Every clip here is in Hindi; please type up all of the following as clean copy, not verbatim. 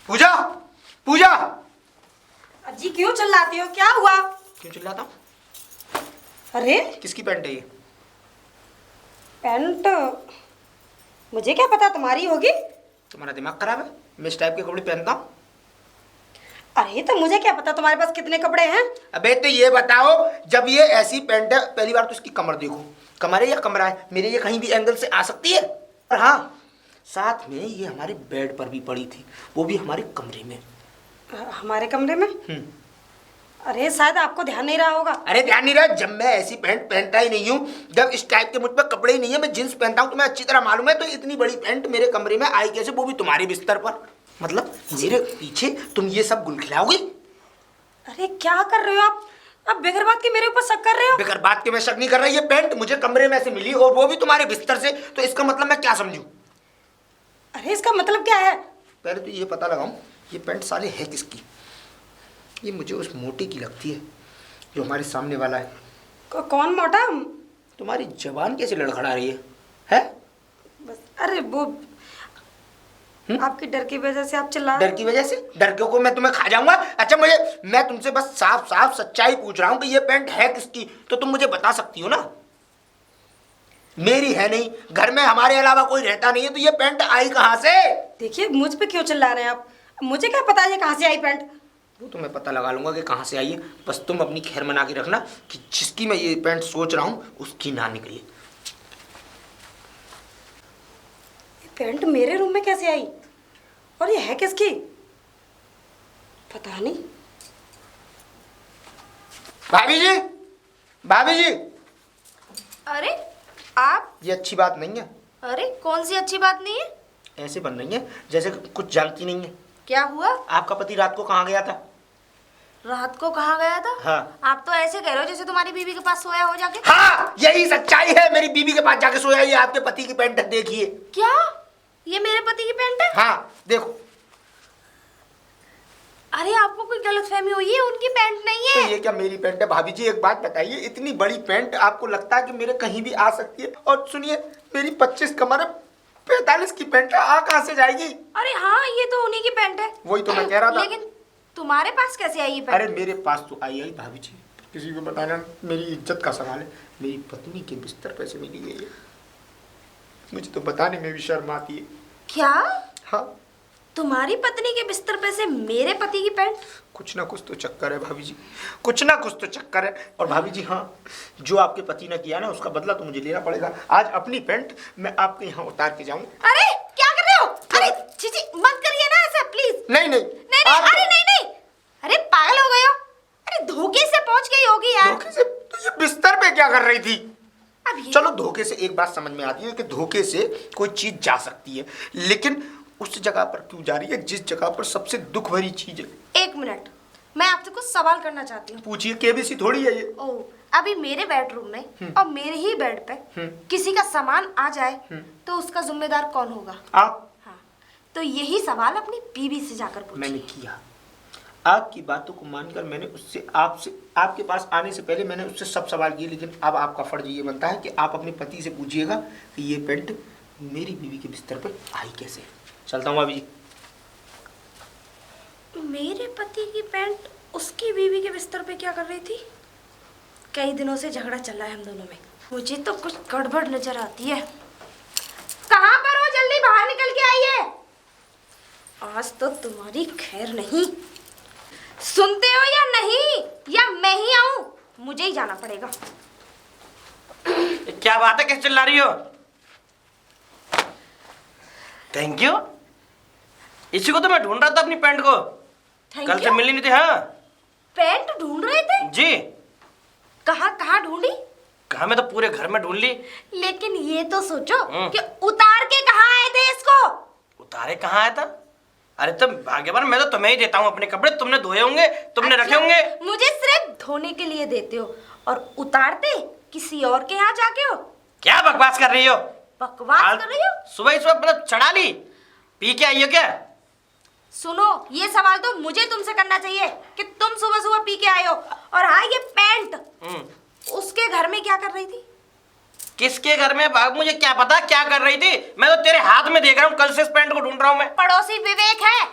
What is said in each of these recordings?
पूजा, पूजा। अजी क्यों चिल्लाती हो, क्या हुआ? क्यों चिल्लाता हूँ? अरे किसकी पैंट है ये? पैंट मुझे क्या पता, तुम्हारी होगी। तुम्हारा दिमाग खराब है? मैं इस टाइप के कपड़े पहनता हूँ? अरे तो मुझे क्या पता तुम्हारे पास कितने कपड़े हैं। अबे तो ये बताओ, जब ये ऐसी पैंट है, पहली बार तो इसकी कमर देखो, कमर है या कमरा है? मेरे ये कहीं भी एंगल से आ सकती है। और हाँ, साथ में ये हमारे बेड पर भी पड़ी थी, वो भी हमारे कमरे में। हमारे कमरे में? अरे शायद आपको ध्यान नहीं रहा होगा। अरे ध्यान नहीं रहा? जब मैं ऐसी पैंट पहनता ही नहीं हूँ, जब इस टाइप के मुझ पर कपड़े ही नहीं है, मैं जींस पहनता हूँ, तो मैं अच्छी तरह मालूम है। तो इतनी बड़ी पैंट मेरे कमरे में आई कैसे, वो भी तुम्हारे बिस्तर पर? मतलब मेरे पीछे तुम ये सब गुल खिलाओगी? अरे क्या कर रहे हो आप बगैर बात के मेरे ऊपर शक कर रहे हो। बगैर बात के मैं शक नहीं कर रहा। ये पैंट मुझे कमरे में से मिली और वो भी तुम्हारे बिस्तर से, तो इसका मतलब मैं क्या समझूं? अरे इसका मतलब क्या है? पहले तो ये पता लगाऊं, ये पैंट साले है किसकी? ये मुझे उस मोटे की लगती है जो हमारे सामने वाला है। कौन मोटा? तुम्हारी जबान कैसे लड़खड़ा रही है? बस अरे वो आपकी डर की वजह से आप चिल्ला। डर की वजह से? डर को मैं तुम्हें खा जाऊंगा? अच्छा मैं तुमसे बस साफ साफ सच्चाई पूछ रहा हूँ कि ये पैंट है किसकी, तो तुम मुझे बता सकती हो ना। मेरी है नहीं, घर में हमारे अलावा कोई रहता नहीं है, तो ये पैंट आई कहाँ से? देखिए मुझ पे क्यों चिल्ला रहे हैं आप? मुझे क्या पता ये कहाँ से आई पैंट। वो तो मैं पता लगा लूंगा कि कहाँ से आई है। बस तुम अपनी खैर मना के रखना कि जिसकी मैं ये पैंट सोच रहा हूँ उसकी ना निकले। ये पैंट मेरे रूम में कैसे आई और ये है किसकी? पता नहीं। भाभी जी, भाभी जी। अरे आप? ये अच्छी बात नहीं है। अरे कौन सी अच्छी बात नहीं है? ऐसे बन रही है जैसे कुछ जानती नहीं है। क्या हुआ? आपका पति रात को कहाँ गया था? रात को कहाँ गया था? हाँ। आप तो ऐसे कह रहे हो जैसे तुम्हारी बीवी के पास सोया हो जाके। हाँ, यही सच्चाई है। मेरी बीवी के पास जाके सोया। ये आपके पति की पैंट देखिए। क्या ये मेरे पति की पैंट है? हाँ देखो। अरे आपको कोई गलतफहमी हुई है, उनकी पैंट नहीं तो है। ये क्या मेरी पैंट है? भाभी जी एक बात बताइए, इतनी बड़ी पैंट आपको लगता है कि मेरे कहीं भी आ सकती है? और सुनिए, मेरी 25 कमर है, 45 की पैंट है, आ कहाँ से जाएगी? अरे हाँ, ये तो उन्हीं की पैंट है। वही तो मैं कह रहा था। लेकिन तुम्हारे पास कैसे आई ये पैंट? अरे मेरे पास तो आई भाभी जी, किसी को बताना, मेरी इज्जत का सवाल है। मेरी पत्नी के बिस्तर पे से मिली है ये। मुझे तो बताने में भी शर्म आती है। क्या? हाँ, तुम्हारी पत्नी के बिस्तर पे से मेरे पति की पैंट? कुछ ना कुछ तो चक्कर है भाभी जी, कुछ ना कुछ तो चक्कर है। और भाभी जी हाँ, जो आपके पति ने किया ना, उसका बदला तो मुझे लेना पड़ेगा। आज अपनी पैंट मैं आपके यहाँ उतार के जाऊँ। अरे क्या कर रहे हो? अरे चीची मत करिए ना ऐसा प्लीज। नहीं नहीं नहीं, अरे नहीं। अरे पागल हो गए हो? अरे धोखे से पहुंच गई होगी यार। धोखे से? तो ये बिस्तर पे क्या कर रही थी? अब ये चलो धोखे से एक बात समझ में आती है कि धोखे से कोई चीज जा सकती है, लेकिन उस जगह पर क्यों जा रही है जिस जगह पर सबसे दुख भरी चीज है? एक मिनट, मैं आपसे कुछ सवाल करना चाहती हूँ। पूछिए, केबीसी थोड़ी है ये। ओह, अभी मेरे बेडरूम में और मेरे ही बेड पे किसी का सामान आ जाए तो उसका जिम्मेदार कौन होगा? आप। हाँ, तो यही सवाल अपनी बीवी से जाकर पूछिए। मैंने किया, आपकी बातों को मानकर मैंने उससे आपके पास आने से पहले मैंने उससे सब सवाल किए, लेकिन अब आपका फर्ज ये बनता है कि आप अपने पति से पूछिएगा कि ये पैंट मेरी बीवी के बिस्तर पर आई कैसे। चलता हूँ भाभी जी। मेरे पति की पैंट उसकी बीवी के बिस्तर पे क्या कर रही थी? कई दिनों से झगड़ा चल रहा है हम दोनों में। मुझे तो कुछ गड़बड़ नजर आती है। कहाँ पर हो? जल्दी बाहर निकल के आइए। आज तो तुम्हारी खैर नहीं। सुनते हो या नहीं, या मैं ही आऊं? मुझे ही जाना पड़ेगा। क्या बात है, कैसे चिल्ला रही हो? Thank you. इसी को तो मैं ढूंढ रहा था, अपनी पैंट को। कल से मिली नहीं थी। हाँ, पैंट ढूंढ रहे थे? जी। कहाँ कहाँ ढूंढी? कहा, मैं तो पूरे घर में ढूंढ ली। लेकिन ये तो सोचो कि उतार के कहाँ आए थे इसको? उतारे कहाँ आया था? अरे तुम भाग्यवान, मैं तो तुम्हें ही देता हूँ अपने कपड़े। तुमने धोए होंगे, तुमने रखे होंगे। मुझे सिर्फ धोने के लिए देते हो और उतारते किसी और के यहाँ जाके हो। क्या बकवास कर रही हो? बकवास कर रही हो? सुबह ही सुबह मतलब चढ़ा ली, पी के आई हो क्या? सुनो, ये सवाल तो मुझे तुमसे करना चाहिए कि तुम सुबह सुबह पी के आए हो। और हाँ, ये पैंट उसके घर में क्या कर रही थी? किसके घर में? बाबू मुझे क्या पता क्या कर रही थी। मैं तो तेरे हाथ में देख रहा हूँ, कल से इस पैंट को ढूंढ रहा हूँ मैं। पड़ोसी विवेक है।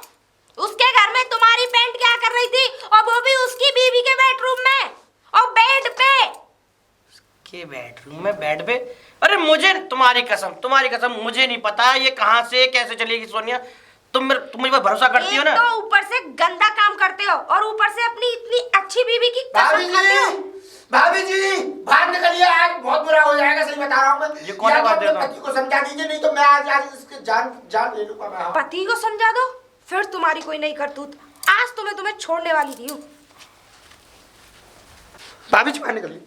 उसके घर में तुम्हारी पैंट क्या कर रही थी, और वो भी उसकी बीवी के बेडरूम में और बेड पे। के बेडरूम में, बेड पे? अरे मुझे, तुम्हारी कसम मुझे नहीं पता ये कहाँ से कैसे चलेगी सोनिया। तुम मुझ पर भरोसा करती हो ना? तो ऊपर से गंदा काम करते हो और ऊपर से अपनी इतनी अच्छी बीवी की कसम खाते हो। भाभी जी बाहर निकलिए, आज बहुत बुरा हो जाएगा, सही बता रहा हूँ मैं। ये कौन है बात अपने पति को समझा दीजिए, नहीं तो मैं आज इसके जान ले लूंगा मैं। पति को समझा दो, फिर तुम्हारी कोई नहीं करतूत। आज तुम्हें छोड़ने वाली थी हूँ। भाभी जी बाहर निकलिए।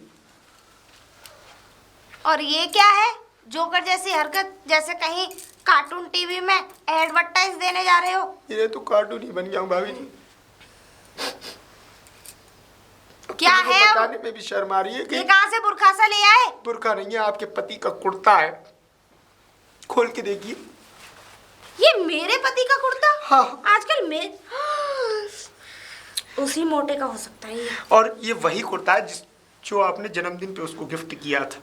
और ये क्या है, जोकर जैसी हरकत, जैसे कहीं कार्टून टीवी में एडवर्टाइज देने जा रहे हो। ये तो कार्टून ही बन गया हूँ भाभी जी। क्या है बताने में भी शर्म आ रही है कि ये कहाँ से बुरखा सा ले आए? बुरखा नहीं है, आपके पति का कुर्ता है, खोल के देखिए। ये मेरे पति का कुर्ता? हाँ। आजकल उसी मोटे का हो सकता है ये। और ये वही कुर्ता है जो आपने जन्मदिन पे उसको गिफ्ट किया था।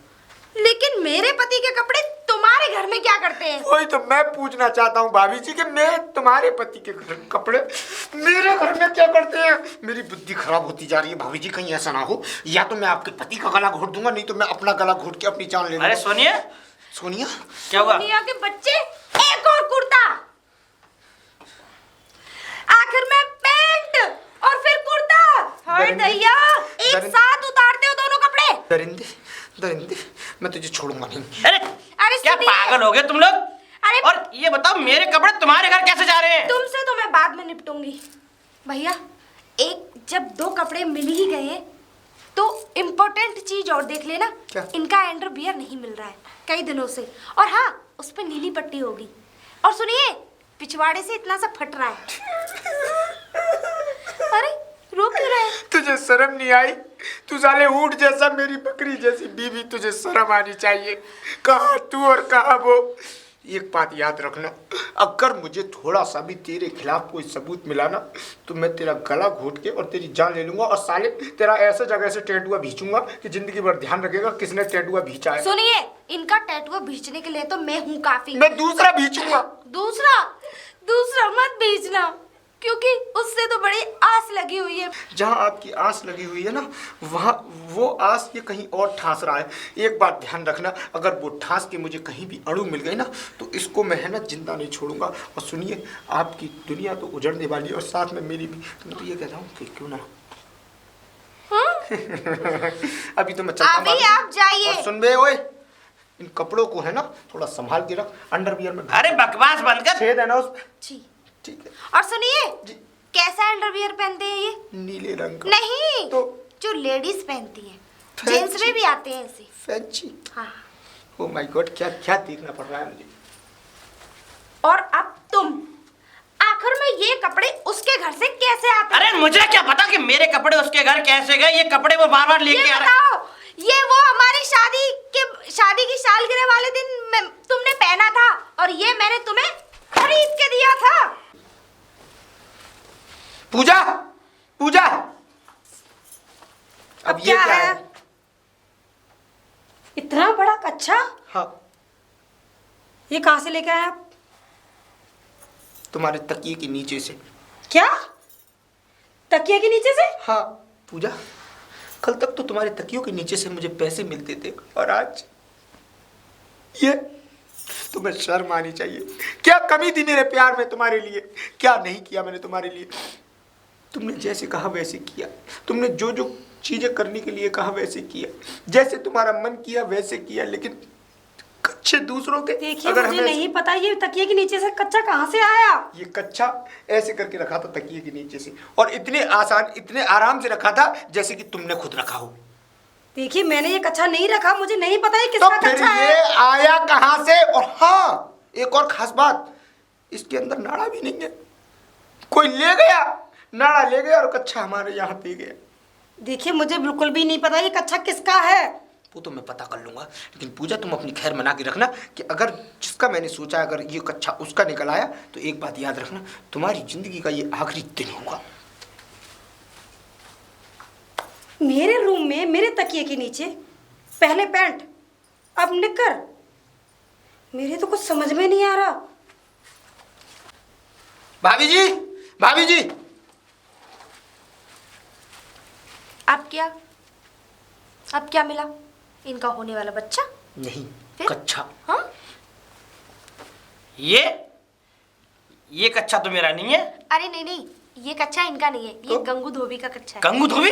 लेकिन मेरे पति के कपड़े तुम्हारे घर में क्या करते हैं? वही तो मैं पूछना चाहता हूँ भाभी जी कि मैं तुम्हारे पति के कपड़े मेरे घर में क्या करते हैं। मेरी बुद्धि खराब होती जा रही है भाभी जी, कहीं ऐसा ना हो या तो मैं आपके पति का गला घोट दूंगा, नहीं तो मैं अपना गला घोट के अपनी जान ले लूंगा। अरे सोनिया, सोनिया क्या हुआ? सोनिया के बच्चे, एक और कुर्ता, आखिर में पैंट और फिर कुर्ता। हाय दैया, एक साथ उतारते हो दोनों कपड़े। दरिंदे, मैं तुझे छोड़ूंगा नहीं। अरे क्या पागल हो गए तुम लोग? अरे और ये बताओ मेरे कपड़े तुम्हारे घर कैसे जा रहे हैं? तुमसे तो मैं बाद में निपटूंगी भैया। एक जब दो कपड़े मिल ही गए तो इम्पोर्टेंट चीज और देख लेना। क्या? इनका अंडरवियर नहीं मिल रहा है कई दिनों से, और हाँ उस पर नीली पट्टी होगी। और सुनिए, पिछवाड़े से इतना सा फट रहा है। अरे रो क्यों रहे? तुझे शर्म नहीं आई? तू साले ऊंट जैसा, मेरी बकरी जैसी बीवी, तुझे शर्म आनी चाहिए। कहाँ तू और कहाँ वो। एक बात याद रखना, अगर मुझे थोड़ा सा भी तेरे खिलाफ कोई सबूत मिला ना तो मैं तेरा गला घोट के और तेरी जान ले लूंगा, और साले तेरा ऐसे जगह से टैटुआ भींचूंगा कि जिंदगी भर ध्यान रखेगा किसने टैटुआ भींचा है। सुनिए, इनका टैटुआ भींचने के लिए तो मैं हूँ काफी। मैं दूसरा भींचूंगा। दूसरा मत भींचना, क्योंकि उससे तो बड़ी आस लगी हुई है। जहाँ आपकी आस लगी हुई है ना, वहाँ वो आस ये कहीं और ठास रहा है। एक बात ध्यान रखना, अगर वो ठास के मुझे कहीं भी अणु मिल गई ना तो इसको मैं है ना जिंदा नहीं छोड़ूंगा। और सुनिए, आपकी दुनिया तो उजड़ने वाली है और साथ में मेरी भी। तो मैं तो ये कहता हूँ कि क्यों ना अभी तो मैं चलता हूँ। अभी आप जाइए। और सुन बे ओए, इन कपड़ों को है ना थोड़ा संभाल के रख, अंडरवियर में। अरे बकवास बंद कर। छेद है ना उसमें। जी। ठीक है। और सुनिए, कैसा अंडरवियर पहनते हैं ये? नीले रंग का। नहीं, तो जो लेडीज पहनती हैं, फैंसी। जेंट्स में भी आते हैं ऐसे। फैंसी। हाँ। ओह माय गॉड, क्या क्या देखना पड़ रहा है मुझे। और अब तुम, आखिर में ये कपड़े उसके घर से कैसे आते हैं? अरे मुझे क्या पता कि मेरे कपड़े उसके घर कैसे गए। ये कपड़े वो बार बार लेके आ रहे हैं। बताओ, ये वो हमारी शादी की सालगिरह वाले दिन तुमने पहना था, और ये मैंने तुम्हें खरीद के दिया था। पूजा, पूजा, अब क्या है? इतना बड़ा कच्छा? हाँ, ये कहाँ से लेके आए आप? तुम्हारे तकिए के नीचे से। क्या? तकिए के नीचे से? हाँ पूजा, कल तक तो तुम्हारे तकियों के नीचे से मुझे पैसे मिलते थे, और आज ये तुम्हें शर्म आनी चाहिए। क्या कमी थी मेरे प्यार में तुम्हारे लिए? क्या नहीं किया मैंने तुम्हारे लिए? तुमने जैसे कहा वैसे किया, तुमने जो जो चीजें करने के लिए कहा वैसे किया, जैसे तुम्हारा मन किया वैसे किया। लेकिन कच्चे दूसरों के, देखिए मुझे नहीं पता ये तकिए के नीचे से कच्चा कहाँ से आया। ये कच्चा ऐसे करके रखा था तकिए के नीचे से, और इतने आसान इतने आराम से रखा था जैसे कि तुमने खुद रखा हो। देखिए मैंने ये कच्चा नहीं रखा, मुझे नहीं पता ये तो किसका फिर कच्चा ये है। आया कहाँ से? और हाँ, एक और खास बात, इसके अंदर नाड़ा भी नहीं है। कोई ले गया, नाड़ा ले गया और कच्चा हमारे यहाँ दे गया। देखिए मुझे बिल्कुल भी नहीं पता ये कच्चा किसका है। वो तो मैं पता कर लूंगा, लेकिन पूजा तुम अपनी खैर मना के रखना कि अगर जिसका मैंने सोचा अगर ये कच्चा उसका निकल आया तो एक बात याद रखना, तुम्हारी जिंदगी का ये आखिरी दिन होगा। मेरे रूम में मेरे तकिए के नीचे पहले पैंट अब निकर, मेरे तो कुछ समझ में नहीं आ रहा। भाभी जी, भाभी जी अब क्या मिला? इनका होने वाला बच्चा? नहीं, फिर? कच्चा। हाँ? ये कच्चा तो मेरा नहीं है। अरे नहीं नहीं, ये कच्चा इनका नहीं है, ये तो? गंगू धोबी का कच्चा है। गंगू धोबी?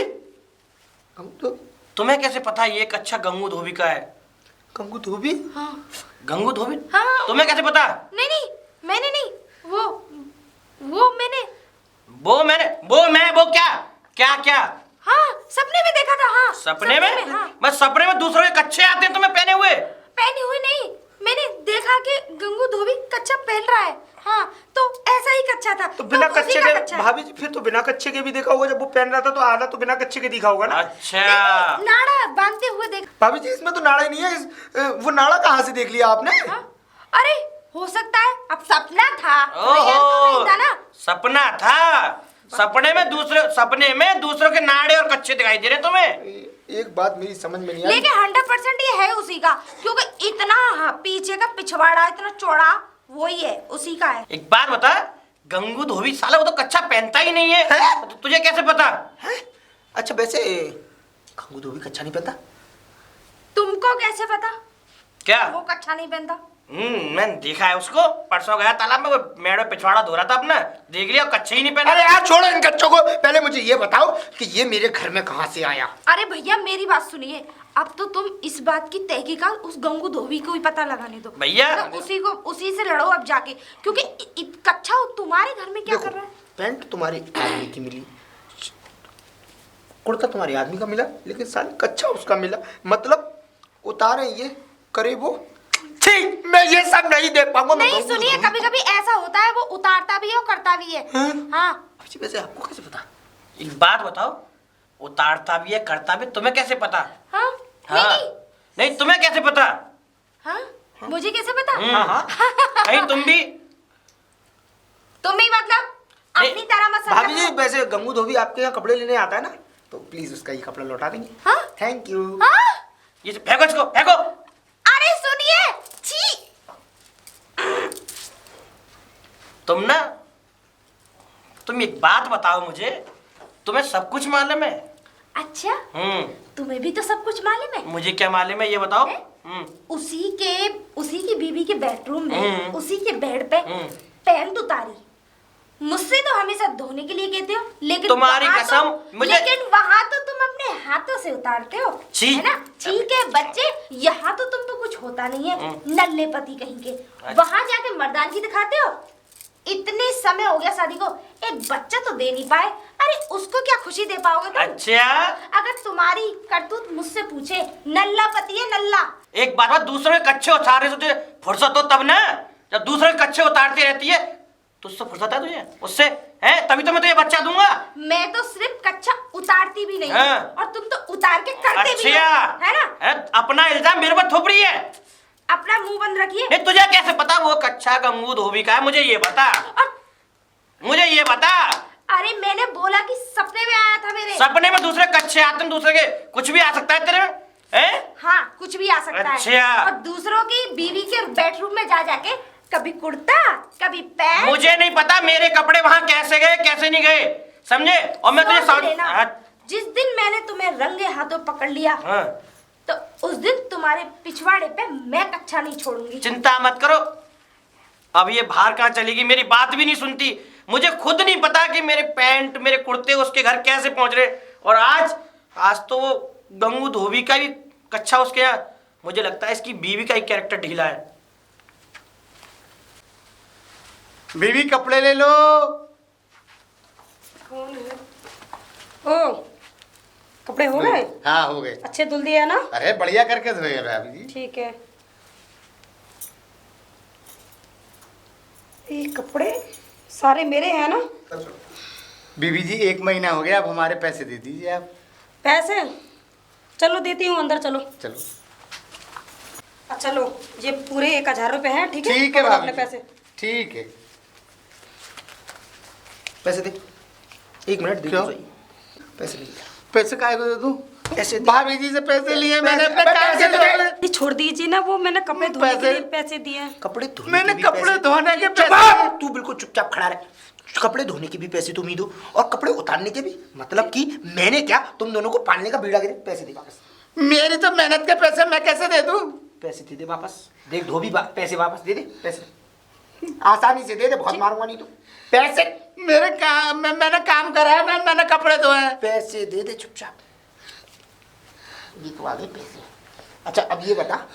हम तो तुम्हें कैसे पता ये कच्चा गंगू धोबी का है? कंगू धोबी। हाँ गंगू धोबी? हाँ। तुम्हें कैसे पता? नहीं नहीं, मैंने नहीं, वो मैंने, वो क्या क्या क्या? हाँ सपने में देखा था। हाँ सपने में? हाँ। बस सपने में दूसरों के कच्चे आते हैं तुम्हें पहने हुए? पहने हुए नहीं, मैंने देखा कि गंगू धोबी कच्चा पहन रहा है। हाँ तो ऐसा ही कच्चा था। तो बिना उसी कच्चे का के कच्चा है। भाभी जी फिर तो बिना कच्चे के भी देखा होगा, जब वो पहन रहा था तो आधा तो बिना कच्चे के दिखा होगा ना। अच्छा। नहीं, नाड़ा बांधते हुए देख। भाभी जी इसमें तो नाड़ा ही नहीं है। वो नाड़ा कहाँ से देख लिया आपने? हाँ? अरे हो सकता है, अब सपना था, रियल तो नहीं था ना। सपना था। सपने में दूसरों के नाड़े और कच्चे दिखाई दे रहे तुम्हें। एक बात मेरी समझ में नहीं आई। लेकिन 100% ये है उसी का, क्योंकि इतना पीछे का पिछवाड़ा इतना चौड़ा वही है, उसी का है। एक बात बता, गंगू धोबी साला वो तो कच्चा पहनता ही नहीं है। तो तुझे कैसे पता? है? अच्छा वैसे कंगू धोबी कच्चा नहीं पहनता? तुमको कैसे पता क्या? वो कच्चा नहीं पहनता? मैंने देखा है उसको। परसों गया तालाब में, वो मेड़ में पिछवाड़ा धो रहा था अपना, देख लिया कच्चे ही नहीं पहना। अरे यार छोड़ो इन कच्चों को, पहले मुझे ये बताओ कि ये मेरे घर में कहाँ से आया? अरे भैया मेरी बात सुनिए, अब तो तुम इस बात की तहकीकात उस गंगू धोबी को ही पता लगाने दो भैया। तो उसी से लड़ो अब जाके, क्योंकि कच्चा तुम्हारे घर में क्या देखो, कर रहा है? पैंट तुम्हारी आदमी की मिली, कुर्ता तुम्हारे आदमी का मिला, लेकिन साले कच्चा उसका मिला। मतलब उतारे ये करे वो। ठीक, मैं ये सब नहीं दे पाऊंगा। नहीं सुनिए, कभी कभी ऐसा होता है, वो उतारता भी है और करता भी है। हाँ वैसे आपको कैसे पता? एक बात बताओ, उतारता भी है करता भी, तुम्हें कैसे पता? हाँ हाँ। नहीं तुम्हें कैसे पता? हाँ मुझे कैसे पता? हाँ। कहीं तुम भी? तुम भी मतलब नहीं, अपनी तरह मत भाभी जी समझो। वैसे गंगू धोबी आपके यहाँ कपड़े लेने आता है ना, तो प्लीज उसका ये कपड़ा लौटा देंगे। हाँ? Thank you. हाँ? ये फेंको इसको, फेंको। अरे सुनिए, छी। तुम एक बात बताओ मुझे, तुम्हें सब कुछ मालूम है? अच्छा तुम्हें भी तो सब कुछ मालूम है? मुझे क्या मालूम है ये बताओ। उसी की बीवी के बेडरूम में उसी के बेड पे हम्म। पैंट उतारी। मुझसे तो हमेशा धोने के लिए कहते हो, लेकिन तुम्हारी वहाँ कसम, तो, लेकिन वहाँ तो तुम अपने हाथों से उतारते हो, छी। है ना? ठीक है बच्चे, यहाँ तो तुमको कुछ होता नहीं है, नल्ले पति कहीं के। अच्छा। वहाँ जाके मर्दानगी दिखाते हो। इतने समय हो गया शादी को, एक बच्चा तो दे नहीं पाए, अरे उसको क्या खुशी दे पाओगे तुम? अच्छा, अगर तुम्हारी करतूत मुझसे पूछे, नल्ला पति है नल्ला। एक बात, दूसरे के कच्चे उतारने से तुझे फुर्सत हो तब ना, जब दूसरे के कच्चे उतारती रहती है तो उससे फुर्सत है तुझे? उससे है तभी तो मैं तुझे बच्चा दूंगा। मैं तो सिर्फ कच्चा उतारती भी नहीं हाँ। और तुम तो उतार के करते भी हो, अच्छा है ना? अपना इल्जाम मेरे पर थोप रही है। अपना मुंह बंद रखिए। नहीं तुझे कैसे पता वो कच्चा गंगू धोबी का है? मुझे ये बता, मुझे ये बता। अरे मैंने बोला कि सपने में आया था मेरे। सपने में दूसरे कच्चे आते हैं, दूसरे के कुछ भी आ सकता है तेरे में, हैं? हाँ कुछ भी आ सकता अच्छा। है। और दूसरों की बीवी के बेडरूम में जा जाके कभी कुर्ता कभी पैंट। मुझे नहीं पता मेरे कपड़े वहां कैसे गए कैसे नहीं गए, समझे? और मैं तुझे सोच लेना, जिस दिन मैंने तुम्हें रंगे हाथों पकड़ लिया हाँ। तो उस दिन तुम्हारे पिछवाड़े पे मैं कच्चा नहीं छोड़ूंगी। चिंता मत करो, अब ये बाहर कहाँ चलेगी, मेरी बात भी नहीं सुनती। मुझे खुद नहीं पता कि मेरे पैंट मेरे कुर्ते उसके घर कैसे पहुंच रहे। और आज तो वो गंगू धोबी का भी कच्चा उसके यहाँ। मुझे लगता है इसकी बीवी का ही कैरेक्टर ढीला है। बीवी कपड़े ले लो। ओ कपड़े हो गए? हाँ हो गए। अच्छे धुल दिए है ना? अरे बढ़िया करके धोए भाभी जी। ठीक है। ये कपड़े सारे मेरे हैं ना? बीवी जी 1 महीना हो गया, अब हमारे पैसे दे दीजिए आप। पैसे चलो देती हूँ, अंदर चलो। चलो अच्छा लो, ये पूरे 1000 रुपए हैं, ठीक है? ठीक है पकड़ो भाभी अपने जी। पैसे। ठीक है। पैसे दे, 1 मिनट दे। क्यों? पैसे नहीं। पैसे काहे को दे दूं? पैसे दे। भाभी जी से पैसे लिए मैंने अपने कहाँ से लिए? ये छोड़ दीजिए ना, वो मैंने कपड़े धोने के पैसे- लिए पैसे दिए हैं। कपड़े धोने मैंने के भी कपड़े पैसे- धोने के चुप पैसे रह, तू बिल्कुल चुपचाप खड़ा रहे। कपड़े धोने के भी पैसे तुम ही दो और कपड़े उतारने के भी, मतलब कि मैंने क्या तुम दोनों को पालने का बीड़ा गिरे। पैसे दे वापस, मेरी तो मेहनत के पैसे मैं कैसे दे दूं? पैसे दे दे वापस। देख धोबी पैसे वापस दे दे, पैसे आसानी से दे दे, बहुत मारूंगा नहीं तो। पैसे मेरे काम मैंने काम करा है, मैंने कपड़े धोए हैं। पैसे दे दे चुपचाप। ये तो आ गए पैसे। अच्छा अब ये बता,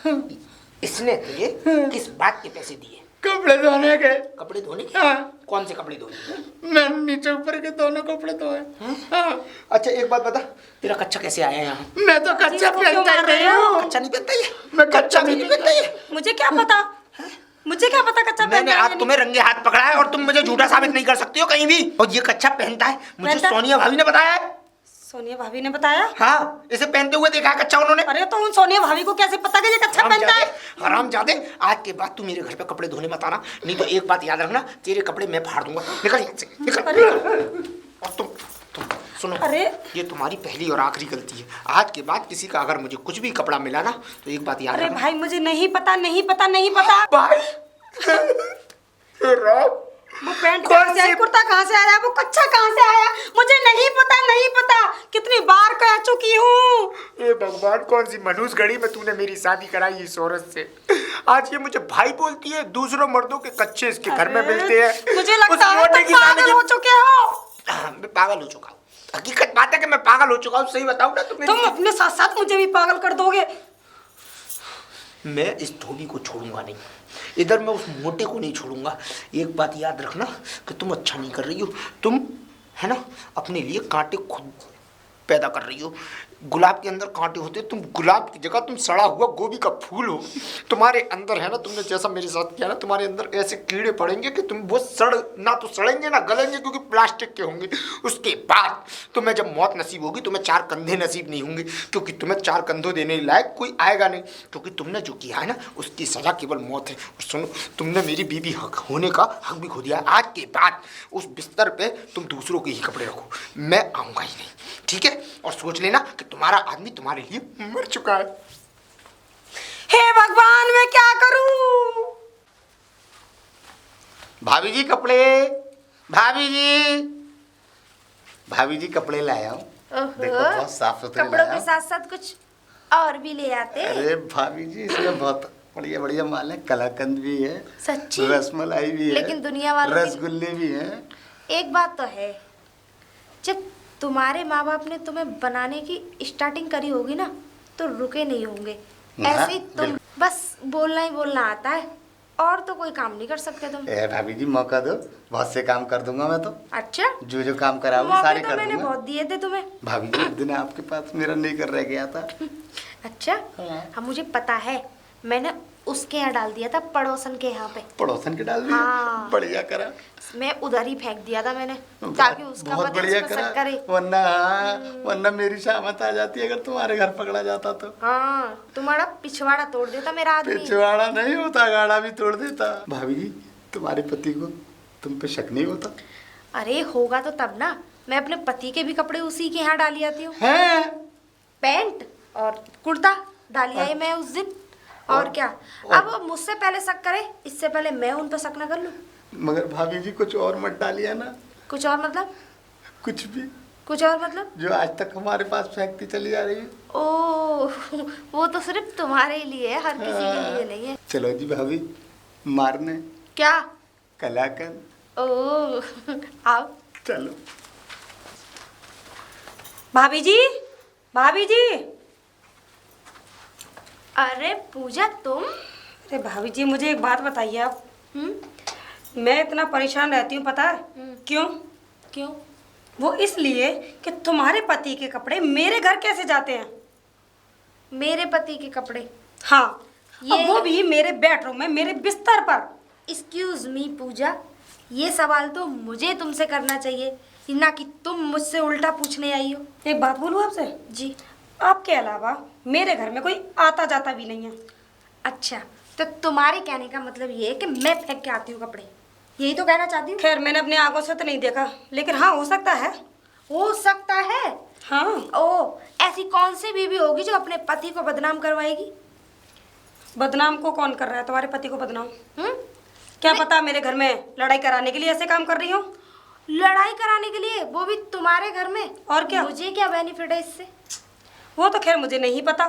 इसने तुझे किस बात के पैसे दिए? कपड़े धोने के। कपड़े धोने के? हाँ। कौन से कपड़े धोने? मैंने नीचे ऊपर के दोनों कपड़े धोए। हाँ। अच्छा एक बात बता, तेरा कच्चा कैसे आया यहाँ? मैं तो कच्चा इसको क्यों पहनता ही मार रहे नहीं हो? हूँ। कच्चा नहीं पहनता ये? मैं कच्चा भी नहीं पहनता ये? मुझे क्या पता, मुझे क्या पता कच्चा मैंने पहनता है आज या तुम्हें रंगे हाथ पकड़ा है और तुम मुझे झूठा साबित नहीं कर सकती हो कहीं भी। और ये कच्चा पहनता है, मुझे पहनता- सोनिया भाभी ने बताया है। नहीं। सोनिया भाभी ने बताया? हाँ, इसे पहनते हुए देखा है कच्चा उन्होंने। अरे तो उन सोनिया भाभी को कैसे पता कि ये कच्चा पहनता है? हरामजादे, आज के बाद तू मेरे घर पे कपड़े धोने मत आना, नहीं तो एक बात याद रखना, तेरे कपड़े मैं फाड़ दूंगा। निकल यहाँ से, निकल। और तुम सुनो, अरे ये तुम्हारी पहली और आखिरी गलती है। आज के बाद किसी का अगर मुझे कुछ भी कपड़ा मिला ना तो एक बात याद अरे रखना। भाई मुझे नहीं पता, नहीं पता, नहीं पता। भाई वो पैंट कहाँ से आया, कुर्ता कहाँ से आया, वो कच्चा कहाँ से आया, मुझे नहीं पता, नहीं पता। कितनी बार कह चुकी हूँ। ये भगवान, कौन सी मनूस घड़ी में तूने मेरी शादी कराई इस औरत से। आज ये मुझे भाई बोलती है, दूसरों मर्दों के कच्चे इसके घर में अरे, मिलते हैं। मुझे लगता उस है मोटे तुम की शादी पागल के- हो चुके हो। हाँ, मैं पागल हो चुका हूँ। हकीकत बात है कि मैं पागल हो चुका हूँ, सही बताऊँ ना तो तुम अपने साथ साथ मुझे भी पागल कर दोगे। मैं इस धोबी को छोड़ूंगा नहीं, इधर मैं उस मोटे को नहीं छोड़ूंगा। एक बात याद रखना कि तुम अच्छा नहीं कर रही हो, तुम है ना अपने लिए कांटे खुद पैदा कर रही हो। गुलाब के अंदर कांटे होते, तुम गुलाब की जगह तुम सड़ा हुआ गोभी का फूल हो। तुम्हारे अंदर है ना, तुमने जैसा मेरे साथ किया ना, तुम्हारे अंदर ऐसे कीड़े पड़ेंगे कि तुम वो ना तो सड़ेंगे ना गलेंगे, क्योंकि प्लास्टिक के होंगे। उसके बाद तुम्हें जब मौत नसीब होगी, तुम्हें 4 कंधे नसीब नहीं होंगे, क्योंकि तुम्हें 4 कंधों देने लायक कोई आएगा नहीं, क्योंकि तुमने जो किया है ना उसकी सजा केवल मौत है। और सुनो, तुमने मेरी बीवी हक होने का हक भी खो दिया है। आज के बाद उस बिस्तर पे तुम दूसरों के ही कपड़े रखो, मैं आऊँगा ही नहीं, ठीक है? और सोच लेना कि तुम्हारा आदमी तुम्हारे लिए मर चुका है। हे भगवान, मैं क्या करूं? भाभी जी कपड़े, भाभी जी, भाभी जी कपड़े लाया हूँ। देखो बहुत साफ सुथरे कपड़ों लाया के हूँ। साथ साथ कुछ और भी ले आते। अरे भाभी जी इसमें बहुत बढ़िया बढ़िया माल है, कलाकंद भी है, सच्ची? रसमलाई भी है, लेकिन दुनिया वालों की- रसगुल्ले भी हैं। एक बात तो है, जब तुम्हारे माँ बाप ने तुम्हें बनाने की स्टार्टिंग करी होगी ना तो रुके नहीं होंगे। हाँ, ऐसे ही तुम बिल्कुल। बस बोलना ही बोलना आता है, और तो कोई काम नहीं कर सकते तुम। ए भाभी जी मौका दो, बहुत से काम कर दूंगा मैं तो। अच्छा, जो काम कराओगे मौके सारे तो कर मैंने दूंगा। बहुत दिए थे तुम्हें। भाभी जी एक दिन आपके पास मेरा लेकर रह गया था। अच्छा, हाँ मुझे पता है, मैंने उसके यहाँ डाल दिया था, पड़ोसन के यहाँ पे। पड़ोसन के डाल दिया। हाँ। बढ़िया करा, मैं उधर ही फेंक दिया था मैंने, ताकि उसका बहुत पति बढ़िया उस पर करा। शक करे। वरना मेरी शामत आ जाती अगर तुम्हारे घर पकड़ा जाता तो। हाँ, तुम्हारा पिछवाड़ा तोड़ देता मेरा आदमी। पिछवाड़ा नहीं होता, गाड़ा भी तोड़ देता। भाभी जी तुम्हारे पति को तुम पे शक नहीं होता? अरे होगा तो तब ना, मैं अपने पति के भी कपड़े उसी के यहाँ डाली आती हूँ। हैं? पैंट और कुर्ता डाली आई मैं उस दिन। और क्या, अब वो मुझसे पहले शक करे, इससे पहले मैं उन पर शक न कर लूं। मगर भाभी जी कुछ और मत डालिए ना। कुछ और मतलब? कुछ भी कुछ और मतलब? जो आज तक हमारे पास फेंकती चली जा रही है। ओह, वो तो सिर्फ तुम्हारे लिए है, हर किसी के लिए नहीं है। चलो जी भाभी, मारने क्या? कलाकंद। ओह, आओ। चलो भाभी जी, भाभी जी। अरे पूजा तुम? अरे भाभी जी मुझे एक बात बताइए आप। हम्म? मैं इतना परेशान रहती हूँ, पता है क्यों? क्यों? वो इसलिए कि तुम्हारे पति के कपड़े मेरे घर कैसे जाते हैं। मेरे पति के कपड़े? हाँ, ये- और वो भी मेरे बेडरूम में, मेरे बिस्तर पर। एक्सक्यूज मी पूजा, ये सवाल तो मुझे तुमसे करना चाहिए, ना कि तुम मुझसे उल्टा पूछने आई हो। एक बात बोलूँ आपसे? जी। आपके अलावा मेरे घर में कोई आता जाता भी नहीं है। अच्छा, तो तुम्हारे कहने का मतलब ये है कि मैं फेंक के आती हूँ कपड़े, यही तो कहना चाहती हूँ? खैर मैंने अपने आंखों से तो नहीं देखा, लेकिन हाँ हो सकता है। हो सकता है, हाँ। ओ, ऐसी कौन सी बीवी होगी जो अपने पति को बदनाम करवाएगी? बदनाम को कौन कर रहा है? तुम्हारे पति को बदनाम? हम्म? क्या पता मेरे घर में लड़ाई कराने के लिए ऐसे काम कर रही हो। लड़ाई कराने के लिए, वो भी तुम्हारे घर में? और क्या? मुझे क्या बेनिफिट है इससे? वो तो खैर मुझे नहीं पता,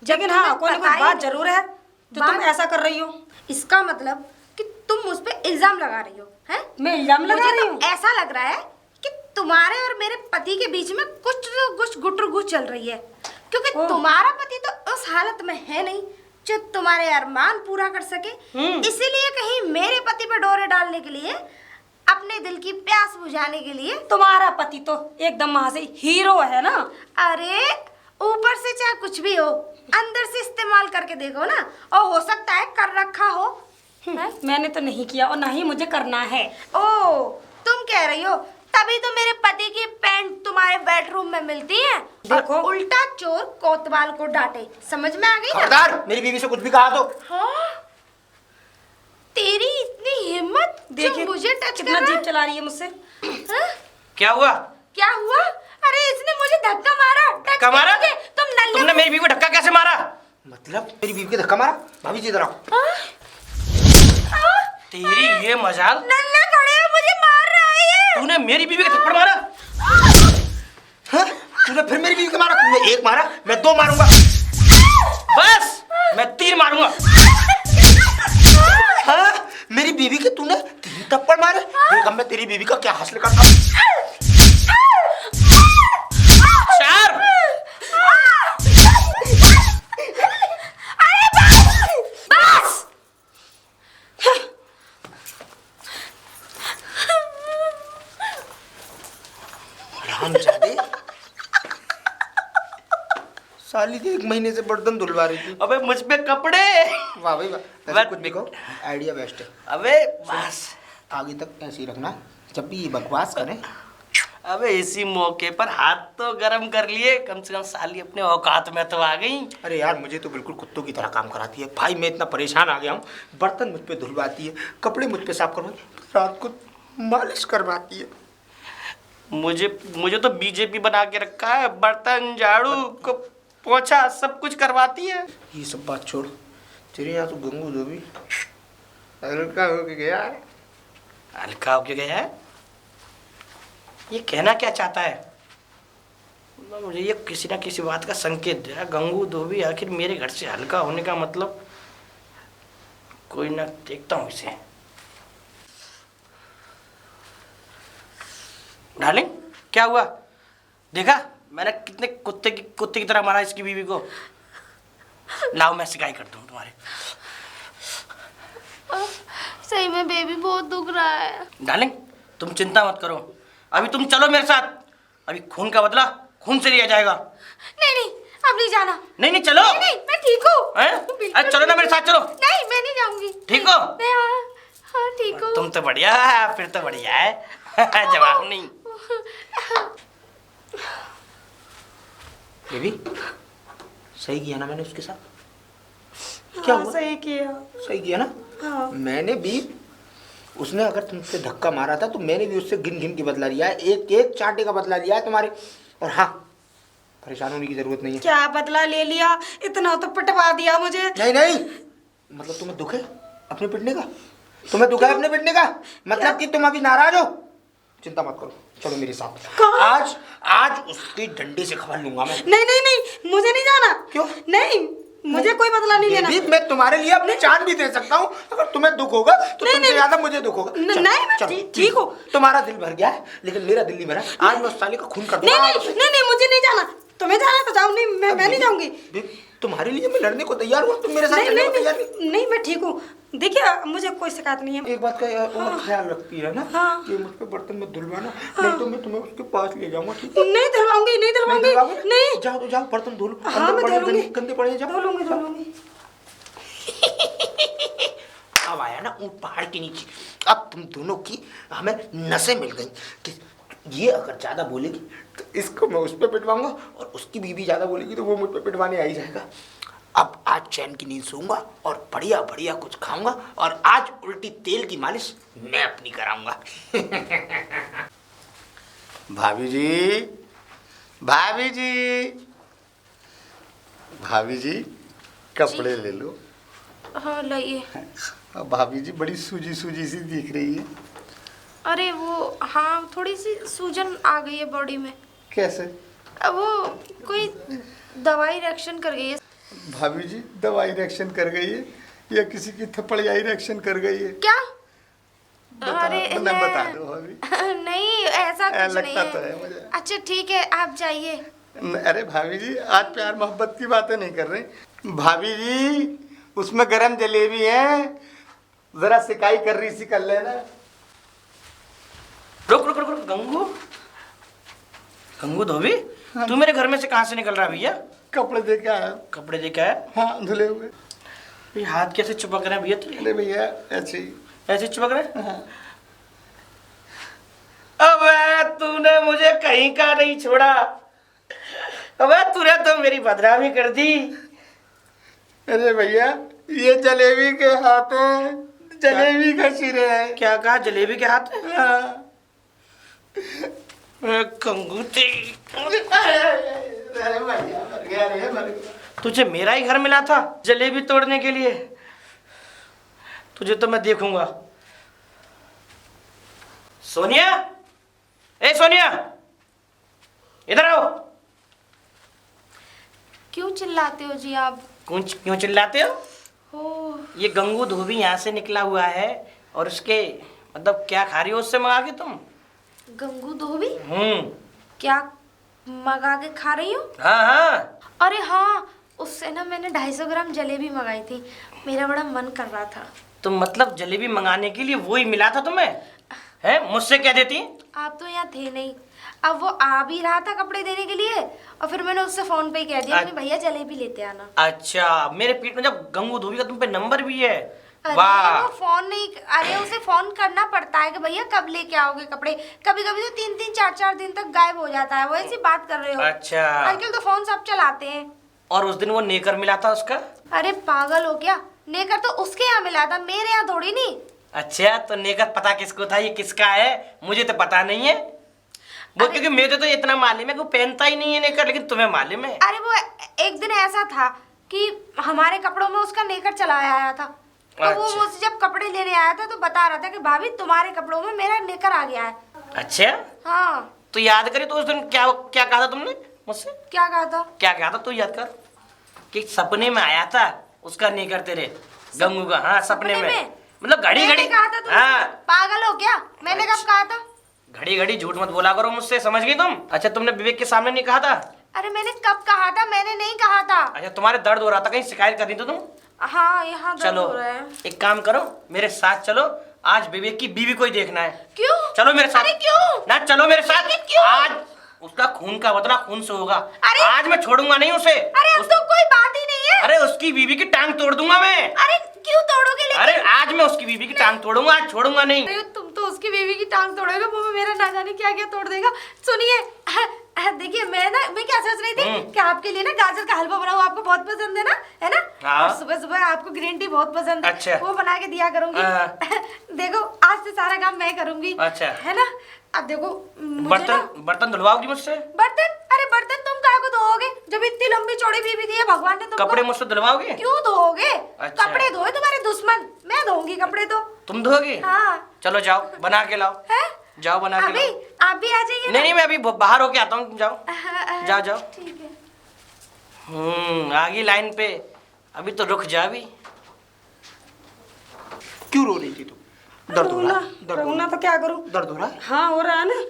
लेकिन तुम्हें हाँ कोई ना कोई पता ही बात नहीं। जरूर है जो तुम बात? ऐसा कर रही हो। इसका मतलब कि तुम मुझ पे इल्जाम लगा रही हो, हैं? मैं इल्जाम लगा मुझे रही तो हूँ? ऐसा लग रहा है कि तुम्हारे और मेरे पति के बीच में कुछ गुटरगुट चल रही है, क्योंकि ओह। तुम्हारा पति तो उस हालत में है नहीं जो तुम्हारे अरमान पूरा कर सके। इसीलिए कहीं मेरे पति पे डोरे डालने के लिए, अपने दिल की प्यास बुझाने के लिए। तुम्हारा पति तो एकदम वहां से हीरो है ना। अरे ऊपर से चाहे कुछ भी हो, अंदर से इस्तेमाल करके देखो ना, और हो सकता है कर रखा हो। हैं? मैंने तो नहीं किया और ना ही मुझे करना है। ओ, तुम कह रही हो, तभी तो मेरे पति की पैंट तुम्हारे बेडरूम में मिलती है। देखो। और उल्टा चोर कोतवाल को डांटे। समझ में आ गई ना? खबरदार, मेरी बीवी से कुछ भी कहा तो। हाँ? तेरी इतनी हिम्मत जो देखिए मुझे टच कितना कर रहा जीप है? चला रही है मुझसे। हाँ? क्या हुआ? क्या हुआ? अरे इसने मुझे धक्का मारा। टच धक्का मारा? करके तुम नल्ले तुमने मेरी बीवी को धक्का कैसे मारा? मतलब मेरी बीवी के धक्का मारा? भाभी जी इधर आओ। तेरी ये मजाल, नल्ले खड़े हो, मुझे मार रहा है ये। तूने मेरी बीवी को थप्पड़ मारा? हाँ? तूने फिर मेरी बीवी को मारा? तूने एक मारा, मैं दो मारूंगा। बस मैं 3 मारूंगा। हाँ? मेरी बीवी के तूने 3 थप्पड़ मारे? देख अब मैं तेरी बीवी का क्या हासिल करता हूँ। 4। बस। हरामजादे। साली तो 1 महीने से बर्तन धुलवा रही थी। अबे मुझ पे कपड़े। वाह भाई वाह। वैसे बस- कुछ भी कहो, आइडिया बेस्ट है। अबे बस। आगे तक ऐसे ही रखना, जब भी ये बकवास करें। अबे इसी मौके पर हाथ तो गरम कर लिए, कम से कम साली अपने औकात में तो आ गई। अरे यार मुझे तो बिल्कुल कुत्तों की तरह काम कराती है भाई। मैं इतना परेशान आ गया हूँ। बर्तन मुझ पे धुलवाती है, कपड़े मुझ पे साफ करवाती है, रात को मालिश करवाती है। मुझे तो बीजेपी बना के रखा है। बर्तन, झाड़ू, पोछा सब कुछ करवाती है। ये सब बात छोड़, तेरे यहाँ तो गंगू धोबी हल्का होके गया है। हल्का होके गया है? ये कहना क्या चाहता है? मतलब मुझे ये किसी ना किसी बात का संकेत दे रहा है। गंगू धोबी आखिर मेरे घर से हल्का होने का मतलब? कोई ना, देखता हूँ इसे। डार्लिंग क्या हुआ? देखा मैंने कितने कुत्ते की तरह मारा इसकी बीवी को। लाओ मैं सिकाई करता हूँ तुम्हारे। सही में बेबी बहुत दुख रहा है। डार्लिंग तुम चिंता मत करो, अभी तुम चलो मेरे साथ। अभी खून का बदला खून से लिया जाएगा। नहीं नहीं, अब नहीं जाना। नहीं नहीं चलो। नहीं नहीं, मैं ठीक हूँ। हैं? बिल्कुल अरे चलो ना मेरे साथ चलो। नहीं, मैं नहीं जाऊंगी। ठीक हो? मैं हाँ ठीक हूँ। तुम तो बढ़िया है, फिर तो बढ़िया है। जवाब नहीं। बेबी सही किया ना मैंने उसके साथ? क्या हुआ? सही किया। सही किया ना? हाँ। मैंने भी, उसने अगर तुमसे धक्का मारा था तो मैंने भी उससे गिन गिन के बदला लिया है। एक एक चांटे का बदला लिया है तुम्हारे। और हाँ, परेशान होने की जरूरत नहीं है। क्या बदला ले लिया? इतना तो पिटवा दिया मुझे। नहीं नहीं, मतलब तुम्हें दुख है अपने पिटने का? तुम्हें दुख है अपने पिटने का? मतलब कि तुम अभी नाराज हो? चिंता मत करो, चलो मेरे साथ। आज आज उसके डंडे से खबर लूंगा मैं। नहीं नहीं नहीं, मुझे नहीं जाना। क्यों? नहीं, मुझे कोई बदला नहीं लेना। बेबी, मैं तुम्हारे लिए अपनी जान भी दे सकता हूँ। अगर तुम्हें दुख होगा तो नहीं, तुमसे नहीं। ज्यादा मुझे दुख होगा। चलो, नहीं, मैं चलो, ठीक हूँ। तुम्हारा दिल भर गया है लेकिन मेरा दिल नहीं भरा। आज मैं उस साले का खून कर नहीं दूंगा। नहीं नहीं नहीं, मुझे नहीं जाना। तुम्हें जाना है तो जाओ। नहीं, मैं नहीं जाऊंगी। बेबी, तुम्हारे लिए मैं लड़ने को तैयार हूँ, तुम मेरे साथ नहीं चलने नहीं को तैयार नहीं। नहीं, मैं ठीक हूँ। देखिए मुझे कोई शिकायत नहीं है। एक बात का और ख्याल रखती है ना, हाँ। कि मुझ पे बर्तन मत धुलवाना, नहीं तो मैं तुम्हें उसके पास ले जाऊंगा। ठीक है? नहीं धुलवाऊंगी, नहीं धुलवाऊंगी। धुलवाओगे? नहीं। जाओ तो जाओ, बर्तन धुलो। हाँ, अंदर मैं पड़े धुलूंगी। गंदे पड़े, जाओ। धुलूंगी धुलूंगी। अब आया ना ऊँट पहाड़ के नीचे। अब तुम दोनों की हमें नसें मिल गई कि ये अगर ज्यादा बोलेगी तो इसको मैं उस पर पिटवाऊंगा, और उसकी बीवी ज्यादा बोलेगी तो वो मुझ पर पिटवाने आ ही जाएगा। अब आज चैन की नींद सोऊंगा और बढ़िया बढ़िया कुछ खाऊंगा, और आज उल्टी तेल की मालिश मैं अपनी कराऊंगा। भाभी जी, भाभी जी, भाभी जी कपड़े ले लो। हाँ लाइए। अब भाभी जी बड़ी सूजी सूजी सी दिख रही है। अरे वो हाँ थोड़ी सी सूजन आ गई है बॉडी में। कैसे? अब वो कोई दवाई रिएक्शन कर गई है। भाभी जी दवाई रिएक्शन कर गई है या किसी की थप्पड़ियाई रिएक्शन कर गई है? क्या? अरे बता दो भाभी। नहीं ऐसा कुछ नहीं लगता है। तो है मुझे। अच्छा ठीक है आप जाइए। अरे भाभी जी आज प्यार मोहब्बत की बातें नहीं कर रहे। भाभी जी उसमें गरम जलेबी है, जरा सिकाई कर रही सी कर लेना। रुक रुक रुक रुक गंगू, गंगू धोबी तू मेरे घर में से कहाँ से निकल रहा है भैया? कपड़े दे के आया। कपड़े देखे आया? हाँ धुले हुए। ये हाथ कैसे चिपक रहे हैं भैया तेरे? अरे भैया ऐसे ही। ऐसे चिपक रहे हैं? हाँ। अबे तूने मुझे कहीं का नहीं छोड़ा। अबे तूने तो मेरी बदनामी कर दी। अरे भैया ये जलेबी के हाथ है, जलेबी का सिरे है। क्या कहा? जलेबी के हाथ है? हाँ। कंगू तेरी। अरे भैया मर गया रे, मर गया। तुझे मेरा ही घर मिला था जलेबी तोड़ने के लिए? तुझे तो मैं देखूंगा। सोनिया, ए सोनिया, इधर आओ। क्यों चिल्लाते हो जी आप? क्यों चिल्लाते हो? हो ये गंगू धोबी यहाँ से निकला हुआ है और उसके मतलब क्या खा रही हो उससे मंगा के तुम? गंगू धोबी? हम्म। क्या मंगा के खा रही हो? हाँ हाँ। अरे हाँ उससे ना मैंने 250 ग्राम जलेबी मंगाई थी, मेरा बड़ा मन कर रहा था। तो मतलब जलेबी मंगाने के लिए वो ही मिला था तुम्हें? है मुझसे कह देती? आप तो यहाँ थे नहीं। अब वो आ भी रहा था कपड़े देने के लिए और फिर मैंने उससे फोन पे कह दिया कि भैया जलेबी लेते आना। अच्छा मेरे पीठ में जब गंगू धोबी का तुम पे नंबर भी है। अरे वाह। वो फोन नहीं, अरे उसे फोन करना पड़ता है कि भैया कब लेके आओगे कपड़े। कभी कभी तो 3-3 4-4 दिन तक गायब हो जाता है। वो ऐसी बात कर रहे हो? अच्छा। आजकल तो फोन सब चलाते हैं। और उस दिन वो नेकर मिला था उसका? अरे पागल हो क्या, नेकर तो उसके यहाँ मिला था, मेरे यहाँ थोड़ी नहीं। अच्छा तो नेकर पता किसको था? ये किसका है? मुझे तो पता नहीं है वो, क्योंकि मुझे तो इतना मालूम है कि वो पहनता ही नहीं है नेकर, लेकिन तुम्हें मालूम है। अरे वो एक दिन ऐसा था कि हमारे कपड़ों में उसका नेकर चलाया आया था, तो वो अच्छा। मुझसे जब कपड़े लेने आया था तो बता रहा था कि भाभी तुम्हारे कपड़ों में मेरा नेकर आ गया है। अच्छा हाँ। तो याद करी तो उस दिन क्या क्या कहा था तुमने मुझसे? क्या कहा था? क्या कहा था तू याद कर? कि सपने में आया था उसका नेकर तेरे गंगू का। हाँ सपने में मतलब घड़ी मैंने घड़ी। कहा था तुमसे? हाँ पागल हो क्या? मैंने कब कहा था? घड़ी घड़ी झूठ मत बोला करो मुझसे, समझ गई तुम? अच्छा तुमने विवेक के सामने नहीं कहा था? अरे मैंने कब कहा था? मैंने नहीं कहा था। अच्छा तुम्हारे दर्द हो रहा था, कहीं शिकायत करनी तो तुम? हाँ यहाँ दर्द चलो हो रहा है। एक काम करो मेरे साथ चलो, आज विवेक की बीवी को ही देखना है। क्यों? चलो मेरे साथ। अरे क्यों? ना चलो मेरे साथ। लेकिन क्यों? आज उसका खून का बदला खून से होगा। अरे! आज मैं छोड़ूंगा नहीं उसे। अरे अब तो कोई बात ही नहीं है। अरे उसकी बीवी की टांग तोड़ दूंगा मैं। अरे क्यों तोड़ोगे लेकिन? अरे आज मैं उसकी बीवी की टांग तोड़ूंगा, आज छोड़ूंगा नहीं। अरे तुम तो उसकी बीवी की टांग तोड़ोगे, वो मेरा ना जाने क्या क्या तोड़ देगा। सुनिए देखिए मैं क्या सोच रही थी कि आपके लिए ना गाजर का हलवा बनाऊं, आपको बहुत पसंद है ना? हाँ। और सुबह सुबह आपको ग्रीन टी बहुत पसंद है। अच्छा। वो बना के दिया करूंगी। हाँ। देखो आज से सारा काम मैं करूंगी। अच्छा। है ना? अब देखो मुझे ना बर्तन धुलवाओगी मुझसे? बर्तन, अरे बर्तन तुम काहे को धोओगे जब इतनी लंबी चौड़ी बीवी दी है भगवान ने तुमको। कपड़े मुझसे धुलवाओगे? क्यों धोओगे? अच्छा। कपड़े धोए तुम्हारे दुश्मन, मैं धोऊंगी कपड़े तो। तुम धोगी? हाँ। चलो जाओ बना के लाओ। है? जाओ बना के अभी लाओ। आप भी आ जाइए ना। नहीं नहीं मैं अभी बाहर होके आता हूँ, जाओ जाओ जाओ। ठीक है। आ गई लाइन पे, अभी तो रुक जा। अभी क्यों रो रही थी तुम? दर्द हो रहा है? दर्द हो रोना रहा तो क्या करूं? दर्द हो रहा है? हाँ हो रहा है ना।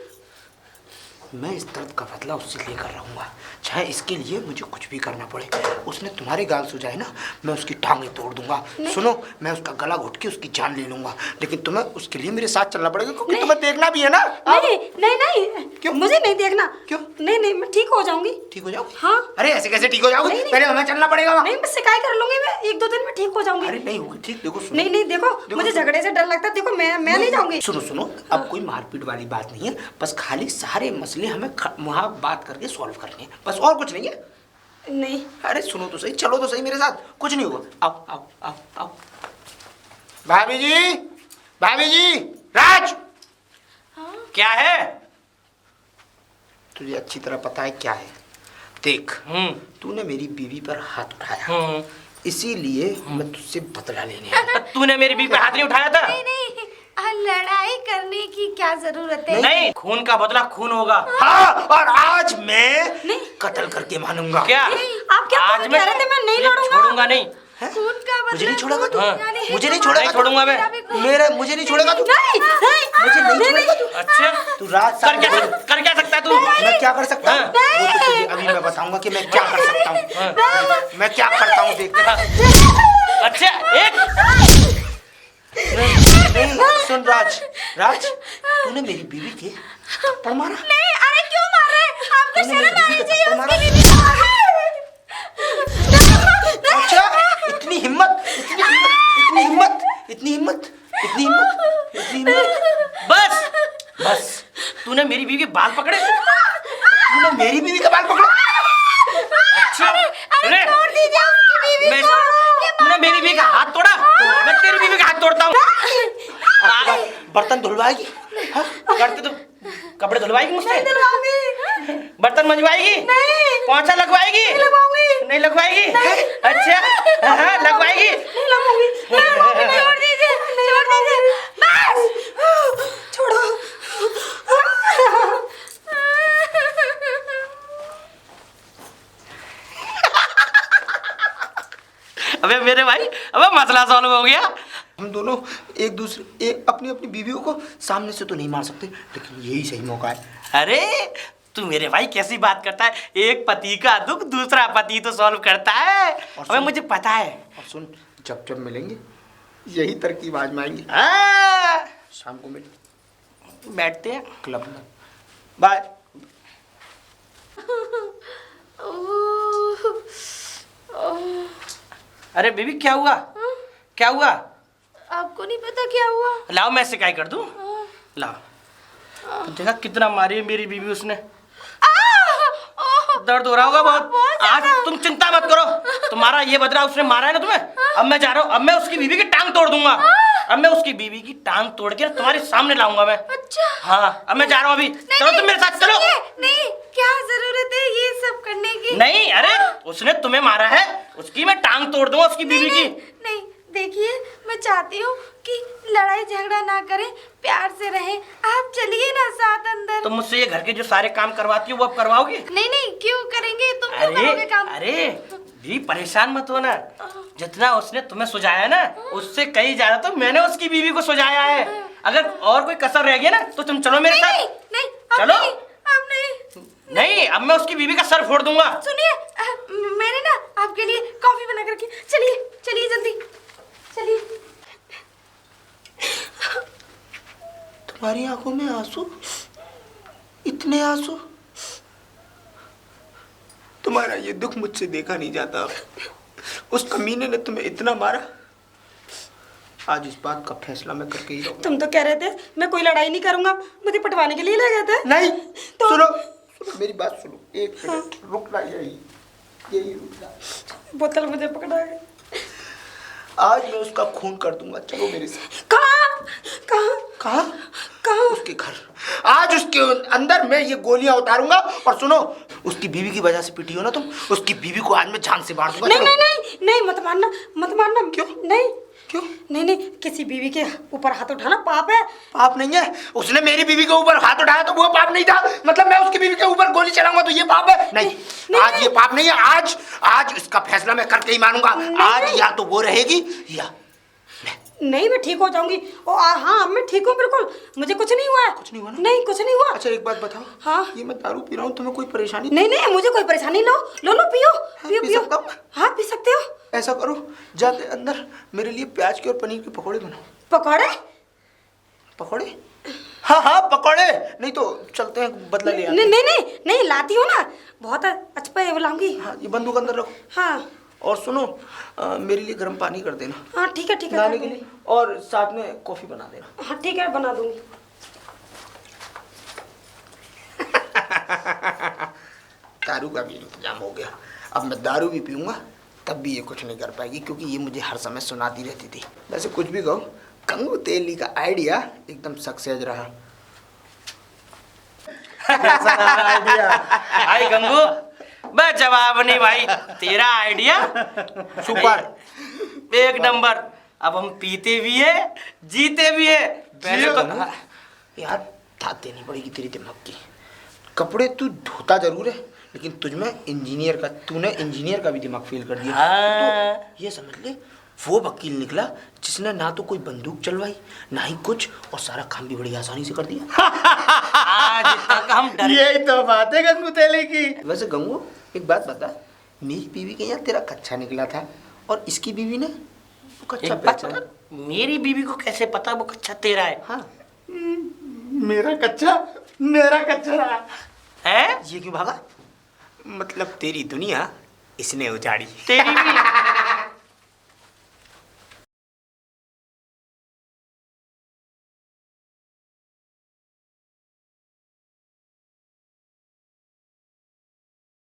मैं इस दर्द का बदला उससे लेकर रहूंगा, चाहे इसके लिए मुझे कुछ भी करना पड़े। उसने तुम्हारी गाल सुझाई ना, मैं उसकी टांगें तोड़ दूंगा। सुनो मैं उसका गला घोट के उसकी जान ले लूंगा, लेकिन तुम्हें उसके लिए मेरे साथ चलना पड़ेगा, क्योंकि तुम्हें देखना भी है ना। नहीं नहीं नहीं क्यों? मुझे नहीं देखना। क्यों? नहीं नहीं मैं ठीक हो जाऊंगी। ठीक हो जाओगी? हाँ। अरे ऐसे कैसे ठीक हो जाओगी? नहीं, नहीं। पहले हमें चलना पड़ेगा वहाँ। नहीं मैं शिकायत कर लूंगी, मैं 1-2 दिन में ठीक हो जाऊंगी। अरे नहीं होगी ठीक। देखो सुनो। नहीं नहीं देखो मुझे झगड़े से डर लगता है। देखो मैं नहीं जाऊंगी। सुनो सुनो, अब कोई मारपीट वाली बात नहीं है, बस खाली सारे मसले हमें वहाँ बात करके सॉल्व करने हैं, बस और कुछ नहीं है। नहीं अरे सुनो तो सही, चलो तो सही मेरे साथ, कुछ नहीं होगा। आओ आओ आओ आओ। भाभी जी, भाभी जी, राज। क्या है? तुझे अच्छी तरह पता है क्या है। देख, तूने मेरी बीवी पर हाथ उठाया, इसीलिए मैं तुझसे बदला लेने आया। तूने मेरी बीवी पे हाथ नहीं उठाया था? नहीं नहीं, लड़ाई करने की क्या जरूरत है? नहीं, खून का बदला खून होगा। हाँ, और आज मैं कत्ल करके मानूंगा। क्या आप क्या आज कह रहे थे? मैं नहीं लड़ूंगा। छोड़ूंगा नहीं। खून का बदला मुझे नहीं छोड़ेगा तू? हाँ। मुझे नहीं छोड़ेगा? नहीं छोड़ूंगा मैं। मुझे नहीं छोड़ेगा तू? नहीं मुझे नहीं छोड़ेगा तू? अच्छा, तू रात कर क्या सकता है तू? मैं क्या कर सकता हूँ? हाँ। वो तो तुझे अभी मैं बताऊंगा कि मैं क्या कर सकता हूँ। मैं क्या करता हूँ देख। अच्छा, एक नहीं, सुन राज, तूने मेरी बीवी के थप्पड़ मारा? नहीं, अरे क्यों मार रहे हैं? आपको तूने मेरी शर्म बीवी आनी के चाहिए, थप्पड़ मारा? उसकी बीवी को। अच्छा, इतनी हिम्मत, इतनी हिम्मत, इतनी हिम्मत, इतनी हिम्मत, इतनी हिम्मत, इतनी हिम्मत। बस तूने मेरी बीवी के बाल पकड़े? तूने मेरी बीवी का बाल पकड़ा? अच्छा, अरे छोड़ दीजिए उसकी बीवी मैं को। तूने मेरी बीवी का हाथ तोड़ा, मैं तेरी बीवी का हाथ तोड़ता हूँ। आपके बाद बर्तन धुलवाएगी? हाँ? करते तो कपड़े धुलवाएगी मुझसे? बर्तन मंजवाएगी? पोंछा लगवाएगी? नहीं लगवाएगी? अच्छा, हाँ, लगवाएगी? छोड़ दीजिए, छोड़ दीजिए, बस। छोड़ो। अबे मेरे भाई, अबे मसला सॉल्व हो गया। हम दोनों अपनी अपनी बीवियों को सामने से तो नहीं मार सकते, लेकिन यही सही मौका है। अरे तू मेरे भाई कैसी बात करता है? एक पति का दुख दूसरा पति तो सॉल्व करता है। अबे मुझे पता है। और सुन, जब जब मिलेंगे यही तरकीब आजमाएंगे। हाँ, शाम को मिल बैठते हैं। क्लब में। बाय। अरे बेबी क्या हुआ? क्या हुआ? आपको नहीं पता क्या हुआ? लाओ मैं शिकायत कर दूं। लाओ। देखा कितना मारी है मेरी बीवी उसने। दर्द हो रहा होगा बहुत। आज तुम चिंता मत करो, तुम्हारा ये बदला उसने मारा है ना तुम्हें। अब मैं जा रहा हूँ, अब मैं उसकी बीवी की टांग तोड़ दूंगा। अब मैं उसकी बीवी की टांग तोड़ के तुम्हारे सामने लाऊंगा मैं। अच्छा। हाँ, अब मैं जा रहा हूँ अभी। चलो तुम मेरे साथ चलो। नहीं, क्या जरूरत है ये सब करने की? नहीं, अरे उसने तुम्हें मारा है, उसकी मैं टांग तोड़ दूंगा उसकी बीवी की। नहीं, देखिए मैं चाहती हूँ कि लड़ाई झगड़ा ना करें, प्यार से रहें। आप चलिए ना साथ अंदर। तुम मुझसे ये घर के जो सारे काम करवाती हो वो अब करवाओगे? नहीं, क्यों करेंगे? तुम क्यों करोगे काम? अरे भी परेशान मत हो ना। जितना उसने तुम्हें सुझाया ना, उससे कहीं ज्यादा तो मैंने उसकी बीवी को सुझाया है। अगर और कोई कसर रह गया ना तो तुम चलो मेरे साथ। नहीं, चलो। अब नहीं। नहीं, अब मैं उसकी बीवी का सर फोड़ दूंगा। सुनिए, मैंने ना आपके लिए कॉफी बना कर रखी। चलिए जल्दी चलिए। तुम्हारी आंखों में आंसू, इतने आंसू? तुम्हारा ये दुख मुझसे देखा नहीं जाता। उस कमीने ने तुम्हें इतना मारा। आज इस बात का फैसला मैं करके ही रहूंगा। तुम तो कह रहे थे मैं कोई लड़ाई नहीं करूंगा, मुझे पटवाने के लिए ले गए थे। नहीं, तो सुनो मेरी बात सुनो, एक मिनट रुकना, यही रुकना। बोतल मुझे पकड़ा है। आज मैं उसका खून कर दूंगा। चलो मेरे साथ। कहाँ? उसके घर। आज उसके अंदर मैं ये गोलियां उतारूंगा। और सुनो, उसकी बीवी की वजह से पिटी हो ना तुम, उसकी बीवी को आज मैं जान से मार दूंगा। नहीं, मत मारना। क्यों? क्यों? नहीं, किसी बीवी के ऊपर हाथ उठाना पाप है। पाप नहीं है। उसने मेरी बीवी के ऊपर हाथ उठाया तो वो पाप नहीं था। मतलब मैं उसकी बीवी के ऊपर गोली चलाऊंगा तो ये पाप है? नहीं, आज ये पाप नहीं है। आज इसका फैसला मैं करके ही मानूंगा। आज या तो वो रहेगी या नहीं, मैं ठीक हो जाऊंगी। हाँ, मैं ठीक हूँ बिल्कुल, मुझे कुछ नहीं हुआ है। कुछ नहीं हुआ ना? नहीं, कुछ नहीं हुआ। अच्छा एक बात बताओ। हाँ? ये मैं दारू पी रहा हूँ, तुम्हें कोई परेशानी? नहीं, मुझे कोई परेशानी। लो पियो। पी सकता हूँ? हाँ, पी सकते हो। ऐसा करो, जाके अंदर मेरे लिए प्याज के और पनीर के पकौड़े बनाओ। पकौड़े? हाँ, पकौड़े। नहीं तो चलते हैं, बदला ले आते हैं। नहीं, लाती हूँ ना, बहुत अच्छा लाऊंगी। हाँ, ये बंदूक अंदर रखो। हाँ। और सुनो, मेरे लिए गर्म पानी कर देना। हाँ, ठीक है। नहाने के लिए, और साथ में कॉफी बना देना। हाँ, ठीक है, बना दूंगी। दारू का भी इंतजाम हो गया। अब मैं दारू भी पीऊंगा तब भी ये कुछ नहीं कर पाएगी, क्योंकि ये मुझे हर समय सुनाती रहती थी। वैसे कुछ भी कहो, गंगू तेली का आइडिया एकदम सक्सेस रहा। कैसा रहा आइडिया? भाई गंगू, बस जवाब नहीं भाई, तेरा आइडिया सुपर। एक नंबर। अब हम पीते भी है, जीते भी है। पहले जियो। तो यार दाद देनी पड़ेगी तेरी दिमाग की। कपड़े तू धोता जरूर है, लेकिन तुझमें तूने इंजीनियर का भी दिमाग फेल कर दिया। हाँ। तो ये समझ ले, वो वकील निकला जिसने ना तो कोई बंदूक चलवाई ना ही कुछ, और सारा काम भी बड़ी आसानी से कर दिया। आज तक हम डर यही तो बात है गंगू तेली की। वैसे गंगू एक बात बता, मेरी बीवी के यहाँ तेरा कच्चा निकला था और इसकी बीवी ने वो कच्चा एक बात पहचाना। बता, मेरी बीवी को कैसे पता वो कच्चा तेरा है? हाँ, मेरा कच्चा रहा। है? ये क्यों भागा? मतलब तेरी दुनिया इसने उजाड़ी। तेरी भी